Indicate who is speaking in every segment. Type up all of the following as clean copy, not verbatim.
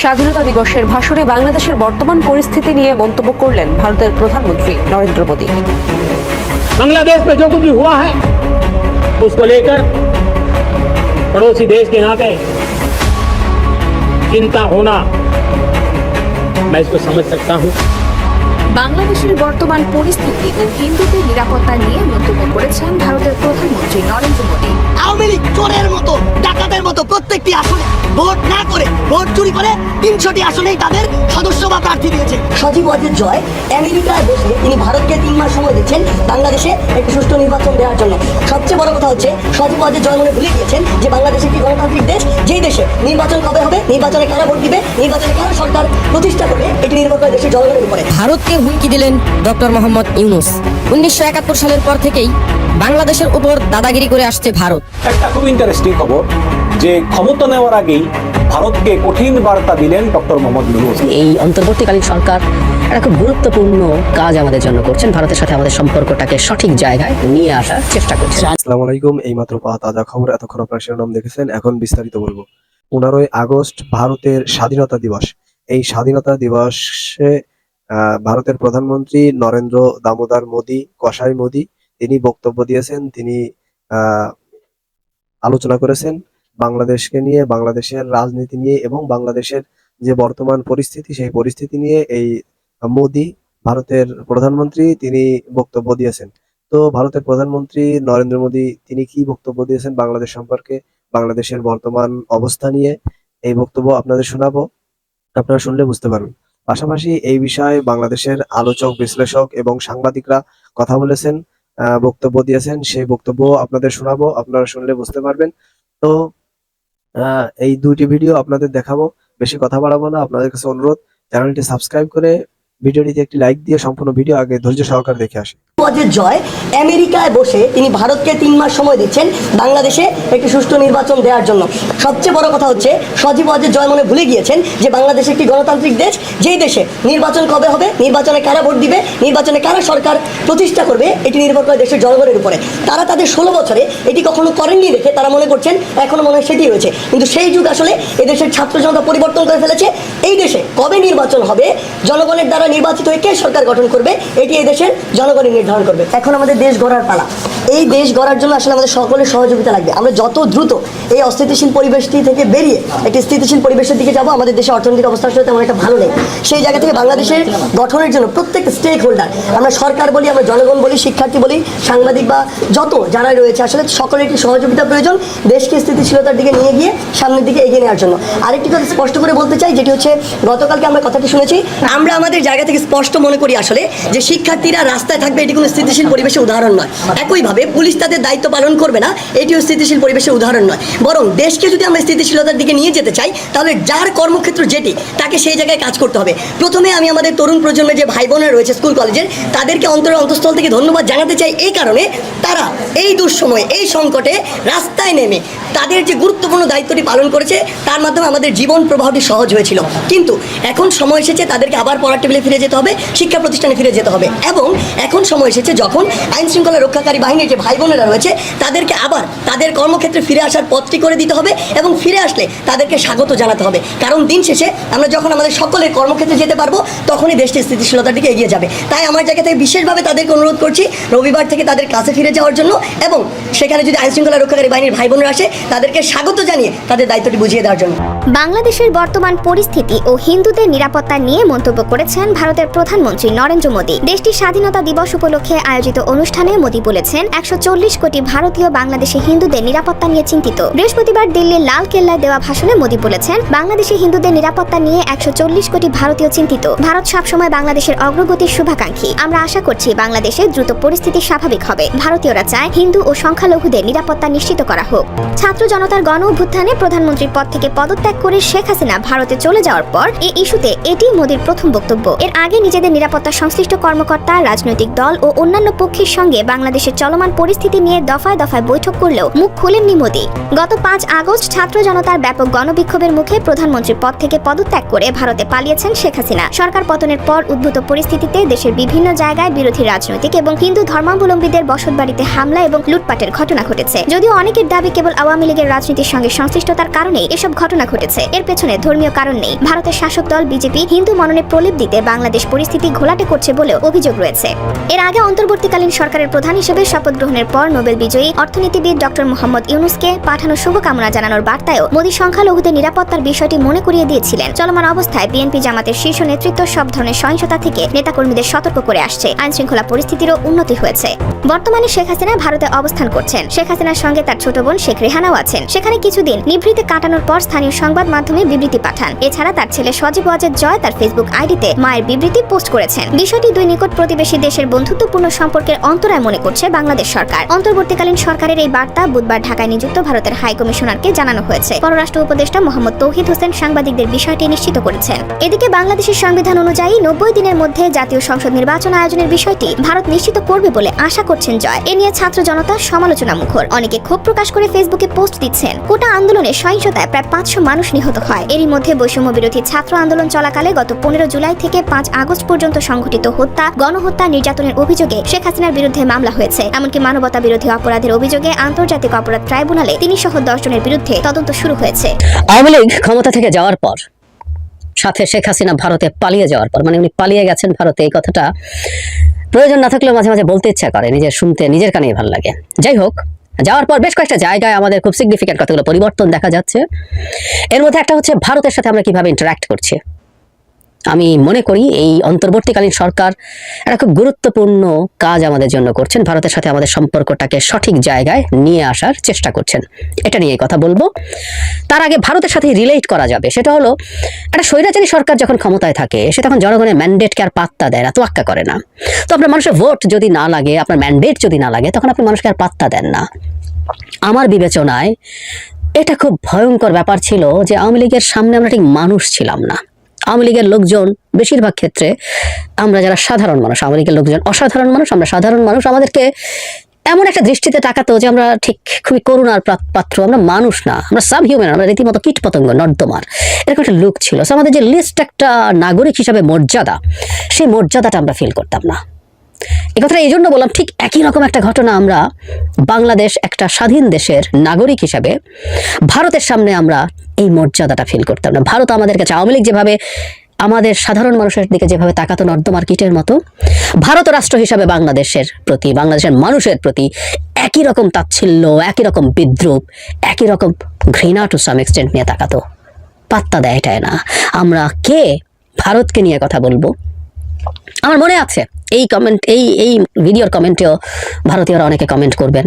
Speaker 1: স্বাধীনতা দিবসের ভাষণে বাংলাদেশের বর্তমান পরিস্থিতি নিয়ে মন্তব্য করলেন ভারতের প্রধানমন্ত্রী নরেন্দ্র মোদী।
Speaker 2: बांग्लादेश में जो कुछ भी हुआ है उसको लेकर पड़ोसी देश के नाते चिंता होना मैं इसको समझ सकता हूं।
Speaker 3: বাংলাদেশের বর্তমান পরিস্থিতি ও হিন্দুদের নিরাপত্তা নিয়ে মন্তব্য করেছেন ভারতের প্রধানমন্ত্রী নরেন্দ্র মোদী।
Speaker 4: আওয়ামী লীগ চোরের মতো ডাকাতের মতো প্রত্যেকটি আসনে ভোট না করে ভোট চুরি করে ৩০০টি আসনেই তাদের সদস্য বা প্রার্থী দিয়েছে। সজীব ওয়াজেদ জয় আমেরিকায় বসে তিনি ভারতকে ৩ মাস সময় দিচ্ছেন বাংলাদেশে একটি সুষ্ঠু নির্বাচন দেওয়ার জন্য। সবচেয়ে বড় কথা হচ্ছে সজীব ওয়াজেদ জয় মনে ভুলে গিয়েছেন যে বাংলাদেশ একটি গণতান্ত্রিক দেশ, যেই দেশে নির্বাচন কবে হবে, নির্বাচনে কারা ভোট দিবে, নির্বাচনে কারা সরকার প্রতিষ্ঠা করবে, এটি নির্ভর করে দেশের জনগণের উপরে।
Speaker 5: ভারতকে হুমকি দিলেন ডক্টর মোহাম্মদ ইউনূস। 1971 সালের পর থেকেই বাংলাদেশের উপর দাদাগিরি করে আসছে ভারত।
Speaker 6: একটা খুব ইন্টারেস্টিং খবর যে ক্ষমতা নেওয়ার আগেই ভারতকে কঠিন বার্তা দিলেন ডক্টর মোহাম্মদ ইউনূস।
Speaker 7: এই অন্তর্বর্তীকালীন সরকার একটা খুব গুরুত্বপূর্ণ কাজ আমাদের জন্য করছেন, ভারতের সাথে আমাদের সম্পর্কটাকে সঠিক জায়গায় নিয়ে আসার চেষ্টা করছেন।
Speaker 8: আসসালামু আলাইকুম। এইমাত্র পাওয়া তাজা খবর, এতক্ষণ আপনার শিরোনাম দেখেছেন, এখন বিস্তারিত বলবো। 15ই আগস্ট ভারতের স্বাধীনতা দিবস। এই স্বাধীনতা দিবসে ভারতের প্রধানমন্ত্রী নরেন্দ্র দামোদর মোদী, কসাই মোদী, তিনি বক্তব্য দিয়েছেন। তিনি আলোচনা করেছেন বাংলাদেশকে নিয়ে, বাংলাদেশের রাজনীতি নিয়ে এবং বাংলাদেশের যে বর্তমান পরিস্থিতি সেই পরিস্থিতি নিয়ে এই মোদী, ভারতের প্রধানমন্ত্রী, তিনি বক্তব্য দিয়েছেন। তো ভারতের প্রধানমন্ত্রী নরেন্দ্র মোদী তিনি কি বক্তব্য দিয়েছেন বাংলাদেশ সম্পর্কে, বাংলাদেশের বর্তমান অবস্থা নিয়ে, এই বক্তব্য আপনাদের শোনাবো, আপনারা শুনলে বুঝতে পারবেন। পাশাপাশি এই বিষয়ে বাংলাদেশের আলোচক, বিশ্লেষক এবং সাংবাদিকরা কথা বলেছেন, বক্তব্য দিয়েছেন, সেই বক্তব্য আপনাদের শোনাবো, আপনারা শুনলে বুঝতে পারবেন। তো এই দুইটি ভিডিও আপনাদের দেখাবো, বেশি কথা বাড়াবো না। আপনাদের কাছে অনুরোধ, চ্যানেলটি সাবস্ক্রাইব করে ভিডিওটিতে একটি লাইক দিয়ে সম্পূর্ণ ভিডিও আগে ধৈর্য সহকারে দেখে আসে।
Speaker 4: ওয়াজেদ জয় আমেরিকায় বসে তিনি ভারতকে ৩ মাস সময় দিচ্ছেন বাংলাদেশে একটি সুষ্ঠু নির্বাচন দেওয়ার জন্য। সবচেয়ে বড় কথা হচ্ছে সজীব ওয়াজেদ জয় মনে ভুলে গিয়েছেন যে বাংলাদেশ একটি গণতান্ত্রিক দেশ, যেই দেশে নির্বাচন কবে হবে, নির্বাচনে কারা ভোট দিবে, নির্বাচনে কারা সরকার প্রতিষ্ঠা করবে, এটি নির্ভর করে দেশের জনগণের উপরে। তারা তাদের 16 বছরে এটি কখনো করেননি দেখে তারা মনে করছেন এখনো মনে হয় সেটি হয়েছে, কিন্তু সেই যুগ আসলে এদেশের ছাত্র জনতা পরিবর্তন করে ফেলেছে। এই দেশে কবে নির্বাচন হবে, জনগণের দ্বারা নির্বাচিত হয়ে কে সরকার গঠন করবে, এটি এই দেশের জনগণই নির্ধারণ করবে। এখন আমাদের দেশ গড়ার পালা। এই দেশ গড়ার জন্য আসলে আমাদের সকলের সহযোগিতা লাগবে। আমরা যত দ্রুত এই অস্থিতিশীল পরিবেশটি থেকে বেরিয়ে একটি স্থিতিশীল পরিবেশের দিকে যাব, আমাদের দেশের অর্থনৈতিক অবস্থা আসলে তেমন একটা ভালো নেই। সেই জায়গা থেকে বাংলাদেশের গঠনের জন্য প্রত্যেক স্টেক হোল্ডার, আমরা সরকার বলি, আমরা জনগণ বলি, শিক্ষার্থী বলি, সাংবাদিক বা যত যারা রয়েছে, আসলে সকলের একটি সহযোগিতা প্রয়োজন দেশকে স্থিতিশীলতার দিকে নিয়ে গিয়ে সামনের দিকে এগিয়ে নেওয়ার জন্য। আরেকটি কথা স্পষ্ট করে বলতে চাই, যেটি হচ্ছে গতকালকে আমরা কথাটি শুনেছি, আমরা আমাদের জায়গা থেকে স্পষ্ট মনে করি আসলে যে শিক্ষার্থীরা রাস্তায় থাকবে এটি কোনো স্থিতিশীল পরিবেশের উদাহরণ নয়। একইভাবে পুলিশ তাদের দায়িত্ব পালন করবে না, এটিও স্থিতিশীল পরিবেশের উদাহরণ নয়। বরং দেশকে যদি আমরা স্থিতিশীলতার দিকে নিয়ে যেতে চাই, তাহলে যার কর্মক্ষেত্র যেটি, তাকে সেই জায়গায় কাজ করতে হবে। প্রথমে আমি আমাদের তরুণ প্রজন্মের যে ভাই বোনেরা রয়েছে স্কুল কলেজের, তাদেরকে অন্তঃস্থল থেকে ধন্যবাদ জানাতে চাই। এই কারণে তারা এই দুঃসময়ে, এই সংকটে রাস্তায় নেমে তাদের যে গুরুত্বপূর্ণ দায়িত্বটি পালন করেছে, তার মাধ্যমে আমাদের জীবন প্রবাহটি সহজ হয়েছিল। কিন্তু এখন সময় এসেছে তাদেরকে আবার পড়ার টেবিলে ফিরে যেতে হবে, শিক্ষা প্রতিষ্ঠানে ফিরে যেতে হবে। এবং এখন সময় এসেছে যখন আইন শৃঙ্খলা রক্ষাকারী বাহিনীর যে ভাই বোনেরা রয়েছে, তাদেরকে আবার তাদের কর্মক্ষেত্রে ফিরে আসার পথটি করে দিতে হবে এবং ফিরে আসলে তাদেরকে স্বাগত জানাতে হবে। কারণ দিন শেষে আমরা যখন আমাদের সকলের কর্মক্ষেত্রে যেতে পারবো, তখনই দেশটি স্থিতিশীলতার দিকে এগিয়ে যাবে। তাই আমার জায়গা থেকে বিশেষভাবে তাদেরকে অনুরোধ করছি রবিবার থেকে তাদের কাছে ফিরে যাওয়ার জন্য, এবং সেখানে যদি আইন শৃঙ্খলা রক্ষাকারী বাহিনীর ভাই বোনেরা আসে, তাদেরকে স্বাগত জানিয়ে তাদের দায়িত্বটি বুঝিয়ে দেওয়ার জন্য।
Speaker 3: বাংলাদেশের বর্তমান পরিস্থিতি ও হিন্দুদের নিরাপত্তা নিয়ে মন্তব্য করেছেন ভারতের প্রধানমন্ত্রী নরেন্দ্র মোদী। দেশটির স্বাধীনতা দিবস উপলক্ষে আয়োজিত অনুষ্ঠানে মোদী বলেছেন 140 কোটি ভারতীয় বাংলাদেশে হিন্দুদের নিরাপত্তা নিয়ে চিন্তিত। বৃহস্পতিবার দিল্লির লাল কেল্লায় দেওয়া ভাষণে মোদী বলেছেন বাংলাদেশে হিন্দুদের নিরাপত্তা নিয়ে 140 কোটি ভারতীয় চিন্তিত। ভারত সবসময় বাংলাদেশের অগ্রগতির শুভাকাঙ্ক্ষী। আমরা আশা করছি বাংলাদেশে দ্রুত পরিস্থিতি স্বাভাবিক হবে। ভারতীয়রা চায় হিন্দু ও সংখ্যালঘুদের নিরাপত্তা নিশ্চিত করা হোক। ছাত্র জনতার গণ অভ্যুত্থানে প্রধানমন্ত্রীর পদ থেকে পদত্যাগ করে শেখ হাসিনা ভারতে চলে যাওয়ার পর এই ইস্যুতে এটি মোদীর প্রথম বক্তব্য। এর আগে নিজেদের নিরাপত্তা সংশ্লিষ্ট কর্মকর্তা, রাজনৈতিক দল ও অন্যান্য পক্ষের সঙ্গে বাংলাদেশের চলমান পরিস্থিতি নিয়ে দফায় দফায় বৈঠক করলেও মুখ খোলেননি মোদি। গত 5 আগস্ট ছাত্র জনতার ব্যাপক গণবিক্ষোভের মুখে প্রধানমন্ত্রীর পদ থেকে পদত্যাগ করে ভারতে পালিয়েছেন শেখ হাসিনা। সরকার পতনের পর উদ্ভূত পরিস্থিতিতে দেশের বিভিন্ন জায়গায় বিরোধী রাজনৈতিক এবং হিন্দু ধর্মাবলম্বীদের বসতবাড়িতে হামলা এবং লুটপাটের ঘটনা ঘটেছে। যদিও অনেকের দাবি কেবল আওয়ামী লীগের রাজনীতির সঙ্গে সংশ্লিষ্টতার কারণেই এসব ঘটনা ঘটেছে, এর পেছনে ধর্মীয় কারণ নেই। ভারতের শাসক দল বিজেপি হিন্দু মননে প্রলেপ দিতে বাংলাদেশ পরিস্থিতি ঘোলাটে করছে বলেও অভিযোগ রয়েছে। এর আগে অন্তর্বর্তীকালীন সরকারের প্রধান হিসেবে শপথ গ্রহণের পর নোবেল বিজয়ী অর্থনীতিবিদ ডক্টর মোহাম্মদ ইউনুসকে পাঠানো শুভকামনা জানানোর বার্তায়ও মোদি সংখ্যালঘুদের নিরাপত্তার বিষয়টি মনে করিয়ে দিয়েছিলেন। চলমান অবস্থায় বিএনপি জামাতের শীর্ষ নেতৃত্ব সব ধরনের সহিংসতা থেকে নেতাকর্মীদের সতর্ক করে আসছে। আইন শৃঙ্খলা পরিস্থিতিরও উন্নতি হয়েছে। বর্তমানে শেখ হাসিনা ভারতে অবস্থান করছেন। শেখ হাসিনার সঙ্গে তার ছোট বোন শেখ রেহানাও আছেন। সেখানে কিছুদিন নিভৃতে কাটানোর পর স্থানীয় সংবাদ মাধ্যমে বিবৃতি পাঠান। এছাড়া তার ছেলে সজীব ওয়াজেদ জয় তার ফেসবুক আইডিতে মায়ের বিবৃতি পোস্ট করেছেন। বিষয়টি দুই নিকট প্রতিবেশী দেশের বন্ধুত্বপূর্ণ সম্পর্কের অন্তরায় মনে করছে বাংলাদেশ সরকার। অন্তর্বর্তীকালীন সরকারের এই বার্তা বুধবার ঢাকায় নিযুক্ত ভারতের হাই কমিশনারকে জানানো হয়েছে। পররাষ্ট্র উপদেষ্টা মোহাম্মদ তৌহিদ হোসেন সাংবাদিকদের বিষয়টি নিশ্চিত করেছেন। এদিকে বাংলাদেশের সংবিধান অনুযায়ী 90 দিনের মধ্যে জাতীয় সংসদ নির্বাচন আয়োজনের বিষয়টি ভারত নিশ্চিত করবে বলে আশা করছেন জয়। এ নিয়ে ছাত্র জনতা সমালোচনা মুখর। অনেকে ক্ষোভ প্রকাশ করে ফেসবুকে পোস্ট দিচ্ছেন। কোটা আন্দোলনে সহিংসতায় প্রায় 500 মানুষ নিহত হয়। এরই মধ্যে বৈষম্য বিরোধী ছাত্র আন্দোলন চলাকালে গত 15 জুলাই থেকে 5 আগস্ট পর্যন্ত সংঘটিত হত্যা, গণহত্যা, নির্যাতনের অভিযোগে শেখ হাসিনার বিরুদ্ধে মামলা হয়েছে। এমনকি মানবতা বিরোধী অপরাধের অভিযোগে আন্তর্জাতিক অপরাধ ট্রাইব্যুনালে তিনি সহ 10 জনের বিরুদ্ধে তদন্ত শুরু হয়েছে।
Speaker 7: আওয়ামী লীগ ক্ষমতা থেকে যাওয়ার পর, সাথে শেখ হাসিনা ভারতে পালিয়ে যাওয়ার পর, মানে উনি পালিয়ে গেছেন ভারতে, এই কথাটা প্রয়োজন না থাকলেও মাঝে মাঝে বলতে ইচ্ছা করে, নিজের শুনতে নিজের কানেই ভালো লাগে। যাই হোক, যাওয়ার পর বেশ কয়েকটা জায়গায় আমাদের খুব সিগনিফিক্যান্ট কতগুলো পরিবর্তন দেখা যাচ্ছে। এর মধ্যে একটা হচ্ছে ভারতের সাথে আমরা কিভাবে ইন্টারাক্ট করছি। আমি মনে করি এই অন্তর্বর্তীকালীন সরকার একটা খুব গুরুত্বপূর্ণ কাজ আমাদের জন্য করছেন। ভারতের সাথে আমাদের সম্পর্কটাকে সঠিক জায়গায় নিয়ে আসার চেষ্টা করছেন। এটা নিয়ে কথা বলবো। তার আগে ভারতের সাথে রিলেট করা যাবে, সেটা হলো একটা স্বৈরাচারী সরকার যখন ক্ষমতায় থাকে সে তখন জনগণের ম্যান্ডেটকে আর পাত্তা দেয় না, তোয়াক্কা করে না। তো আপনার মানুষের ভোট যদি না লাগে, আপনার ম্যান্ডেট যদি না লাগে, তখন আপনি মানুষকে আর পাত্তা দেন না। আমার বিবেচনায় এটা খুব ভয়ঙ্কর ব্যাপার ছিল যে আওয়ামী লীগের সামনে আমরা ঠিক মানুষ ছিলাম না। আওয়ামী লীগের লোকজন বেশিরভাগ ক্ষেত্রে, আমরা যারা সাধারণ মানুষ, আওয়ামী লীগের লোকজন অসাধারণ মানুষ, আমরা সাধারণ মানুষ, আমাদেরকে এমন একটা দৃষ্টিতে তাকাতো যে আমরা ঠিক খুবই করুণার পাত্র, আমরা মানুষ না, আমরা সাব হিউম্যান, আমরা রীতিমতো কীট পতঙ্গ, নর্দমার, এরকম একটা লুক ছিল। আমাদের যে লিস্ট একটা নাগরিক হিসাবে মর্যাদা, সেই মর্যাদাটা আমরা ফিল করতাম না। এই কথাটা এই জন্য বললাম, ঠিক একই রকম একটা ঘটনা আমরা বাংলাদেশ একটা স্বাধীন দেশের নাগরিক হিসাবে ভারতের সামনে আমরা এই মর্যাদাটা ফিল করতাম না। ভারত আমাদের কাছে আওয়ামী লীগ যেভাবে আমাদের সাধারণ মানুষের দিকে যেভাবে তাকাতো নর্দমার কীটের মতো, ভারত রাষ্ট্র হিসাবে বাংলাদেশের প্রতি, বাংলাদেশের মানুষের প্রতি একই রকম তাচ্ছিল্য, একই রকম বিদ্রুপ, একই রকম ঘৃণা টু সাম এক্সটেন্ট নিয়ে তাকাতো। পাত্তা দেয় না। আমরা কে ভারতকে নিয়ে কথা বলবো? আমার মনে আছে এই ভিডিওর কমেন্টেও ভারতীয়রা অনেকে কমেন্ট করবেন,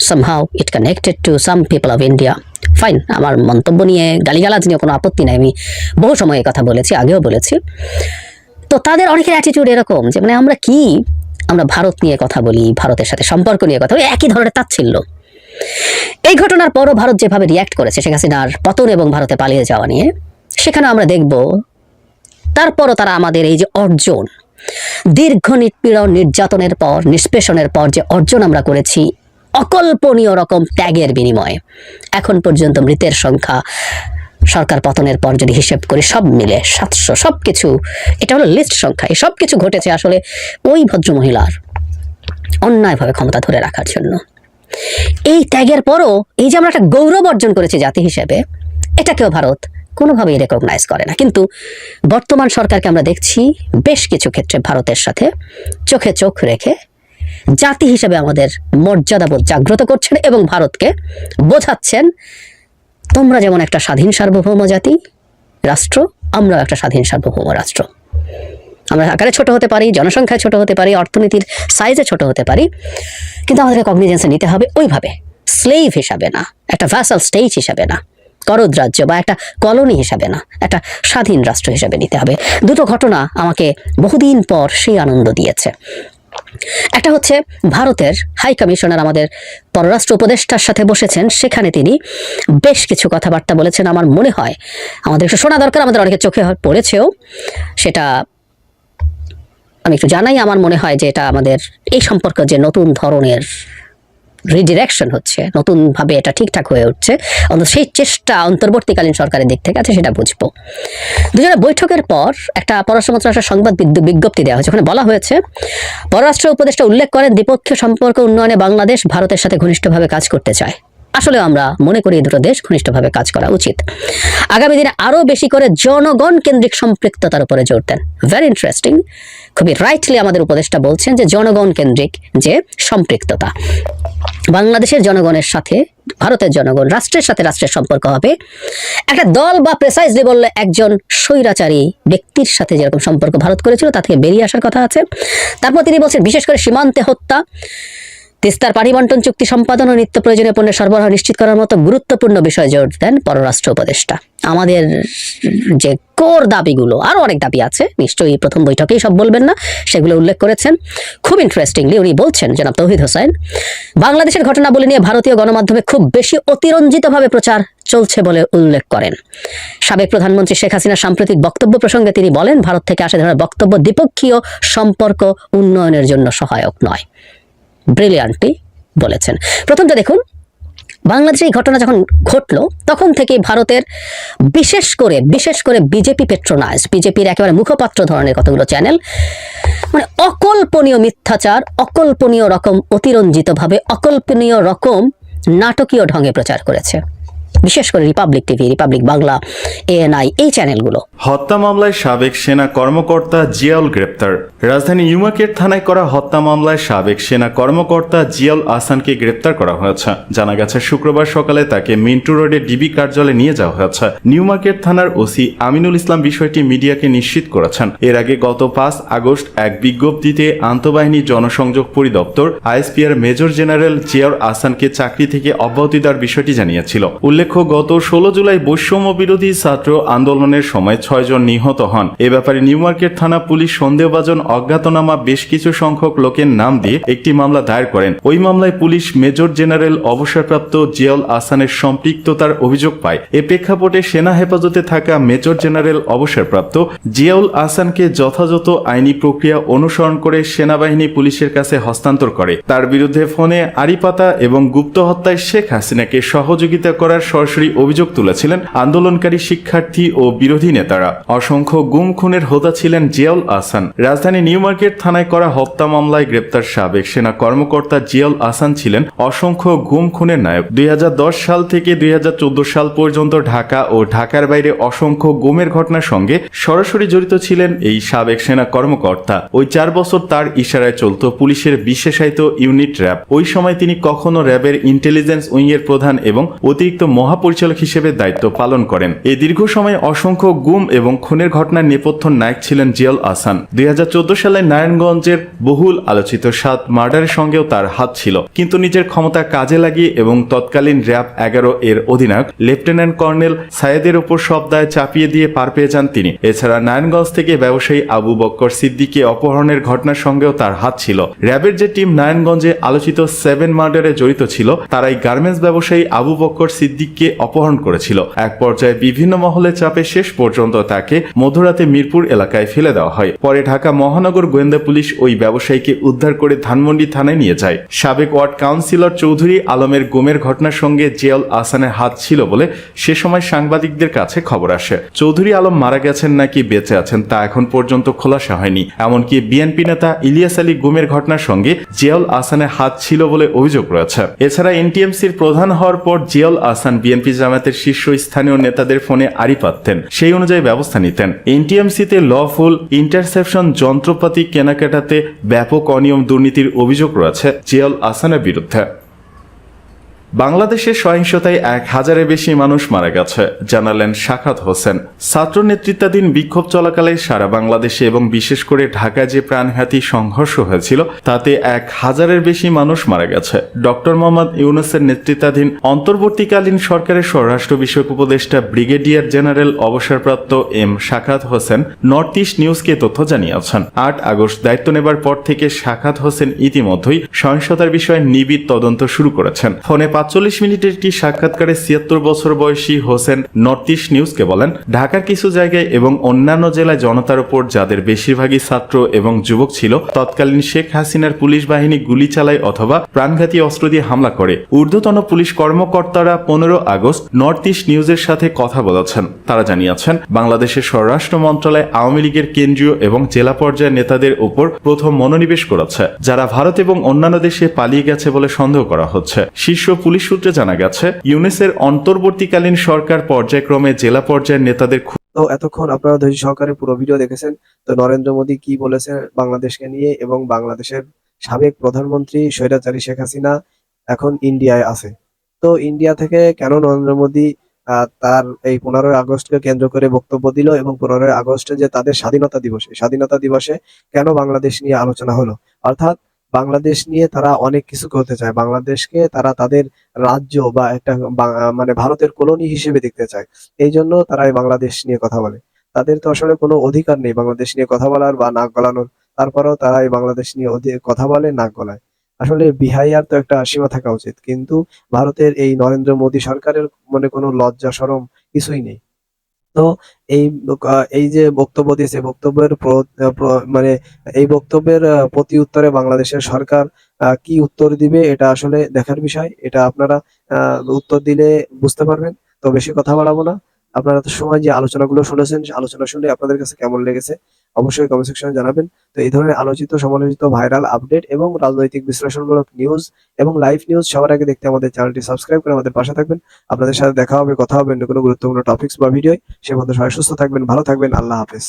Speaker 7: somehow it connected to some people of India. Fine, আমার মন্তব্য নিয়ে গালিগালাজ নিয়ে কোনো আপত্তি নাই, আমি বহু সময় এই কথা বলেছি, আগেও বলেছি। তো তাদের অনেকের অ্যাটিটিউড এরকম যে মানে আমরা ভারত নিয়ে কথা বলি, ভারতের সাথে সম্পর্ক নিয়ে কথা বলি, একই ধরনের তাচ্ছিল্য। এই ঘটনার পরও ভারত যেভাবে রিয়্যাক্ট করেছে শেখ হাসিনার পতন এবং ভারতে পালিয়ে যাওয়া নিয়ে, সেখানে আমরা দেখব তারপরও তারা আমাদের এই যে অর্জন, দীর্ঘ নিপীড়ন, নির্যাতনের পর, নিষ্পেষণের পর যে অর্জন আমরা করেছি অকল্পনীয় রকম ত্যাগের বিনিময়ে, এখন পর্যন্ত মৃতের সংখ্যা সরকার পতনের পর যদি হিসেব করি সব মিলে 700, সবকিছু, এটা হলো লিস্ট সংখ্যা। এই সব কিছু ঘটেছে আসলে ওই ভদ্রমহিলার অন্যায়ভাবে ক্ষমতা ধরে রাখার জন্য। এই ত্যাগের পরও এই যে আমরা একটা গৌরব অর্জন করেছি জাতি হিসেবে, এটাকেও ভারত কোনোভাবেই রেকগনাইজ করে না। কিন্তু বর্তমান সরকারকে আমরা দেখছি বেশ কিছু ক্ষেত্রে ভারতের সাথে চোখে চোখ রেখে জাতি হিসেবে আমাদের মর্যাদাবোধ জাগ্রত করছেন এবং ভারতকে বোঝাচ্ছেন, তোমরা যেমন একটা স্বাধীন সার্বভৌম জাতি রাষ্ট্র, আমরাও একটা স্বাধীন সার্বভৌম রাষ্ট্র। আমরা আকারে ছোট হতে পারি, জনসংখ্যায় ছোট হতে পারি, অর্থনীতির সাইজে ছোট হতে পারি, কিন্তু আমাদেরকে কগনিজেন্সে নিতে হবে ওইভাবে, স্লেভ হিসাবে না, একটা ভ্যাসাল স্টেট হিসাবে না, করদ রাজ্য বা একটা কলোনি হিসাবে না, একটা স্বাধীন রাষ্ট্র হিসাবে নিতে হবে। দুটো ঘটনা আমাকে বহুদিন পর সেই আনন্দ দিয়েছে। একটা হচ্ছে ভারতের হাই কমিশনার আমাদের পররাষ্ট্র উপদেষ্টার সাথে বসেছেন, সেখানে তিনি বেশ কিছু কথাবার্তা বলেছেন। আমার মনে হয় আমাদের একটু শোনা দরকার, আমাদের অনেকের চোখে পড়েছেও। সেটা আমি একটু জানাই, আমার মনে হয় যে এটা আমাদের এই সম্পর্ক যে নতুন ধরনের রিডিরেকশন হচ্ছে, নতুন ভাবে এটা ঠিকঠাক হয়ে উঠছে, অন্তত সেই চেষ্টা অন্তর্বর্তীকালীন সরকারের দিক থেকে আছে, সেটা বুঝবো। দুজনের বৈঠকের পর একটা পররাষ্ট্র মন্ত্রণালয়ের সংবাদ বিজ্ঞপ্তি দেওয়া হয়েছে। ওখানে বলা হয়েছে, পররাষ্ট্র উপদেষ্টা উল্লেখ করেন দ্বিপক্ষীয় সম্পর্ক উন্নয়নে বাংলাদেশ ভারতের সাথে ঘনিষ্ঠভাবে কাজ করতে চায়। আসলে আমরা মনে করি এই দুটো দেশ ঘনিষ্ঠভাবে কাজ করা উচিত। আগামী দিনে আরো বেশি করে জনগণ কেন্দ্রিক সম্পৃক্ততার উপরে জোর দেন। ভেরি ইন্টারেস্টিং, খুবই রাইটলি আমাদের উপদেষ্টা বলছেন যে জনগণ কেন্দ্রিক যে সম্পৃক্ততা, বাংলাদেশের জনগণের সাথে ভারতের জনগণ, রাষ্ট্রের সাথে রাষ্ট্রের সম্পর্ক হবে। একটা দল বা প্রেসাইজলি বললে একজন স্বৈরাচারী ব্যক্তির সাথে যেরকম সম্পর্ক ভারত করেছিল তা থেকে বেরিয়ে আসার কথা আছে। তারপর তিনি বলছেন বিশেষ করে সীমান্তে হত্যা, তিস্তার পানি বন্টন চুক্তি সম্পাদন ও নিত্য প্রয়োজনীয় পণ্যের সরবরাহ নিশ্চিত করার মতো গুরুত্বপূর্ণ বিষয়ে জোর দেন পররাষ্ট্র উপদেষ্টা। আমাদের যে কোর দাবিগুলো, আরো অনেক দাবি আছে, নিশ্চয়ই প্রথম বৈঠকেই সব বলবেন না, সেগুলো উল্লেখ করেছেন। খুব ইন্টারেস্টিংলি উনি বলছেন, জনাব তৌহিদ হোসেন, বাংলাদেশের ঘটনাবলী নিয়ে ভারতীয় গণমাধ্যমে খুব বেশি অতিরঞ্জিতভাবে প্রচার চলছে বলে উল্লেখ করেন। সাবেক প্রধানমন্ত্রী শেখ হাসিনার সাম্প্রতিক বক্তব্য প্রসঙ্গে তিনি বলেন, ভারত থেকে আসা ধরনের বক্তব্য দ্বিপক্ষীয় সম্পর্ক উন্নয়নের জন্য সহায়ক নয়। ব্রিলিয়ান্টলি বলেছেন। প্রথমটা দেখুন, বাংলাদেশে এই ঘটনা যখন ঘটলো তখন থেকে ভারতের বিশেষ করে বিজেপি পেট্রোনাইজ, বিজেপির একেবারে মুখপাত্র ধরনের কতগুলো চ্যানেল মানে অকল্পনীয় মিথ্যাচার, অকল্পনীয় রকম অতিরঞ্জিতভাবে, অকল্পনীয় রকম নাটকীয় ঢঙে প্রচার করেছে। বিশেষ করে Republic TV, Republic Bangla, ANI, এই চ্যানেলগুলো।
Speaker 9: হত্যা মামলায় সাবেক সেনা কর্মকর্তা জিয়াউল গ্রেপ্তার। রাজধানী নিউমার্কেট থানায় করা হত্যা মামলায় সাবেক সেনা কর্মকর্তা জিয়াউল আহসানকে গ্রেপ্তার করা হয়েছে। জানা গেছে শুক্রবার সকালে তাকে মিন্টু রোডে ডিবি কার্যালয়ে নিয়ে যাওয়া হয়েছে। নিউমার্কেট থানার ওসি আমিনুল ইসলাম বিষয়টি মিডিয়াকে নিশ্চিত করেছেন। এর আগে গত 5 আগস্ট এক বিজ্ঞপ্তিতে আন্তঃবাহিনী জনসংযোগ পরিদপ্তর আইএসপিআর মেজর জেনারেল জিয়াউল আহসানকে চাকরি থেকে অব্যাহতি দেওয়ার বিষয়টি জানিয়েছিল। উল্লেখ্য, গত 16 জুলাই বৈষম্য বিরোধী ছাত্র আন্দোলনের সময় 6 জন নিহত হন। এ ব্যাপারে নিউমার্কেট থানা পুলিশ সন্দেহভাজন অজ্ঞাতনামা বেশ কিছু সংখ্যক লোকের নাম দিয়ে একটি মামলা দায়ের করেন। ওই মামলায় পুলিশ মেজর জেনারেল অবসরপ্রাপ্ত জিয়াউল আহসানের সম্পৃক্ততার অভিযোগ পায়। এ প্রেক্ষাপটে সেনা হেফাজতে থাকা মেজর জেনারেল অবসরপ্রাপ্ত জিয়াউল আহসানকে যথাযথ আইনি প্রক্রিয়া অনুসরণ করে সেনাবাহিনী পুলিশের কাছে হস্তান্তর করে। তার বিরুদ্ধে ফোনে আড়িপাতা এবং গুপ্ত হত্যায় শেখ হাসিনাকে সহযোগিতা করার সরাসরি অভিযোগ তুলেছিলেন আন্দোলনকারী শিক্ষার্থী ও বিরোধী নেতারা। অসংখ্য গুম খুনের হোতা ছিলেন জিয়াউল আহসান। রাজধানী নিউমার্কেট থানায় করা হত্যা মামলায় গ্রেপ্তার সাবেক সেনা কর্মকর্তা জিয়াউল আহসান ছিলেন অসংখ্য গুম খুনের নায়ক। 2010 সাল থেকে 2014 সাল পর্যন্ত ঢাকা ও ঢাকার বাইরে অসংখ্য গুমের ঘটনার সঙ্গে সরাসরি জড়িত ছিলেন এই সাবেক সেনা কর্মকর্তা। ওই 4 বছর তার ইশারায় চলত পুলিশের বিশেষায়িত ইউনিট র্যাব। ওই সময় তিনি কখনো র্যাবের ইন্টেলিজেন্স উইং এর প্রধান এবং অতিরিক্ত মহাপরিচালক হিসেবে দায়িত্ব পালন করেন। এই দীর্ঘ সময় অসংখ্য গুম এবং খুনের ঘটনার নেপথ্য নায়ক ছিলেন জিয়াউল আহসান। 2014 সালে নারায়ণগঞ্জের বহুল আলোচিত 7 মার্ডারের সঙ্গেও তার হাত ছিল, কিন্তু নিজের ক্ষমতা কাজে লাগিয়ে এবং তৎকালীন র্যাব 11 এর অধিনায়ক লেফটেন্যান্ট কর্নেল সায়েদের উপর সব দায় চাপিয়ে দিয়ে পার পেয়ে যান তিনি। এছাড়া নারায়ণগঞ্জ থেকে ব্যবসায়ী আবু বক্কর সিদ্দিকী অপহরণের ঘটনার সঙ্গেও তার হাত ছিল। র্যাবের যে টিম নারায়ণগঞ্জে আলোচিত 7 মার্ডারে জড়িত ছিল, তারাই গার্মেন্টস ব্যবসায়ী আবু বক্কর সিদ্দিককে অপহরণ করেছিল। এক পর্যায়ে বিভিন্ন মহলে চাপে শেষ পর্যন্ত তাকে মধ্যরাতে মিরপুর এলাকায় ফেলে দেওয়া হয়। পরে ঢাকা মহানগর গোয়েন্দা পুলিশ ওই ব্যবসায়ীকে উদ্ধার করে ধানমন্ডি থানায় নিয়ে যায়। সাবেক ওয়ার্ড কাউন্সিলর চৌধুরী আলমের গুমের ঘটনার সঙ্গে জিয়াউল আহসানের হাত ছিল বলে সে সময় সাংবাদিকদের কাছে খবর আসে। চৌধুরী আলম মারা গেছেন নাকি বেঁচে আছেন তা এখন পর্যন্ত খোলাসা হয়নি। এমনকি বিএনপি নেতা ইলিয়াস আলী গুমের ঘটনার সঙ্গে জিয়াউল আহসানের হাত ছিল বলে অভিযোগ রয়েছে। এছাড়া এনটিএমসির প্রধান হওয়ার পর জিয়াউল আহসান বিএনপি জামায়াতের শীর্ষস্থানীয় নেতাদের ফোনে আড়ি পাততেন, সেই অনুযায়ী ব্যবস্থা নিতেন। এনটিএমসিতে লফুল ইন্টারসেপশন যন্ত্রপাতি কেনাকাটাতে ব্যাপক অনিয়ম দুর্নীতির অভিযোগ রয়েছে জিয়াউল আহসানের বিরুদ্ধে। বাংলাদেশের সহিংসতায় 1000-এর বেশি মানুষ মারা গেছে, জানালেন শাখাত হোসেন। ছাত্র নেতৃত্বাধীন বিক্ষোভ চলাকালে সারা বাংলাদেশে এবং বিশেষ করে ঢাকায় যে প্রাণঘাতী সংঘর্ষ হয়েছিল তাতে 1000-এর বেশি মানুষ মারা গেছে। ডক্টর মোহাম্মদ ইউনূসের নেতৃত্বাধীন অন্তর্বর্তীকালীন সরকারের স্বরাষ্ট্র বিষয়ক উপদেষ্টা ব্রিগেডিয়ার জেনারেল অবসরপ্রাপ্ত এম শাখাত হোসেন নর্থ ইস্ট নিউজকে তথ্য জানিয়েছেন। 8 আগস্ট দায়িত্ব নেবার পর থেকে শাখাত হোসেন ইতিমধ্যেই সহিংসতার বিষয়ে নিবিড় তদন্ত শুরু করেছেন। ফোনে 45 মিনিটের একটি সাক্ষাৎকারে 76 বছর বয়সী হোসেন নর্থ ইস্ট নিউজকে বলেন, ঢাকার কিছু জায়গায় এবং অন্যান্য জেলায় জনতার উপর যাদের বেশিরভাগই ছাত্র এবং যুবক ছিল, তৎকালীন শেখ হাসিনার পুলিশ বাহিনী গুলি চালায় অথবা প্রাণঘাতী অস্ত্র দিয়ে হামলা করে। ঊর্ধ্বতন পুলিশ কর্মকর্তারা 15 আগস্ট নর্থ ইস্ট নিউজের সাথে কথা বলেছেন। তারা জানিয়েছেন, বাংলাদেশের স্বরাষ্ট্র মন্ত্রণালয় আওয়ামী লীগের কেন্দ্রীয় এবং জেলা পর্যায়ের নেতাদের উপর প্রথম মনোনিবেশ করেছে, যারা ভারত এবং অন্যান্য দেশে পালিয়ে গেছে বলে সন্দেহ করা হচ্ছে। শীর্ষ পুলিশ সূত্রে জানা গেছে, ইউনিসের অন্তর্বর্তীকালীন সরকার পর্যায়ক্রমে জেলা পর্যায়ের নেতাদের
Speaker 8: তো এতক্ষণ আপনারা ধৈর্য সহকারে পুরো ভিডিও দেখেছেন। তো নরেন্দ্র মোদী কি বলেছে বাংলাদেশকে নিয়ে, এবং বাংলাদেশের সাবেক প্রধানমন্ত্রী স্বৈরাচারী শেখ হাসিনা এখন ইন্ডিয়ায় আছে। তো ইন্ডিয়া থেকে কেন নরেন্দ্র মোদী তার এই 15 আগস্টকে কেন্দ্র করে বক্তব্য দিল, এবং 15 আগস্টে যে তাদের স্বাধীনতা দিবসে কেন বাংলাদেশ নিয়ে আলোচনা হলো, অর্থাৎ বাংলাদেশ নিয়ে তারা অনেক কিছু করতে চায়। বাংলাদেশকে তারা তাদের রাজ্য বা একটা মানে ভারতের কলোনি হিসেবে দেখতে চায়। এই জন্য তারা এই বাংলাদেশ নিয়ে কথা বলে। তাদের তো আসলে কোনো অধিকার নেই বাংলাদেশ নিয়ে কথা বলার বা নাক গলানোর, তারপরেও তারা এই বাংলাদেশ নিয়ে কথা বলে, নাক গলায়। আসলে বিহাইয়ার তো একটা সীমা থাকা উচিত, কিন্তু ভারতের এই নরেন্দ্র মোদী সরকারের মনে কোনো লজ্জা শরম কিছুই নেই। তো এই যে বক্তব্য দিয়েছে, মানে এই বক্তব্যের প্রতি উত্তরে বাংলাদেশের সরকার কি উত্তর দিবে, এটা আসলে দেখার বিষয়। এটা আপনারা উত্তর দিলে বুঝতে পারবেন। তো বেশি কথা বাড়াবো না। আপনারা তো সময় যে আলোচনাগুলো শুনেছেন, আলোচনা শুনে আপনাদের কাছে কেমন লেগেছে অবশ্যই কমেন্ট সেকশনে জানাবেন। তো এই ধরনের আলোচিত, সমালোচিত, ভাইরাল আপডেট এবং রাজনৈতিক বিশ্লেষণমূলক নিউজ এবং লাইভ নিউজ সবার আগে দেখতে আমাদের চ্যানেলটি সাবস্ক্রাইব করে আমাদের পাশে থাকবেন। আপনাদের সাথে দেখা হবে, কথা হবে অন্য কোনো গুরুত্বপূর্ণ টপিকস বা ভিডিও। সে পর্যন্ত সবাই সুস্থ থাকবেন, ভালো থাকবেন। আল্লাহ হাফেজ।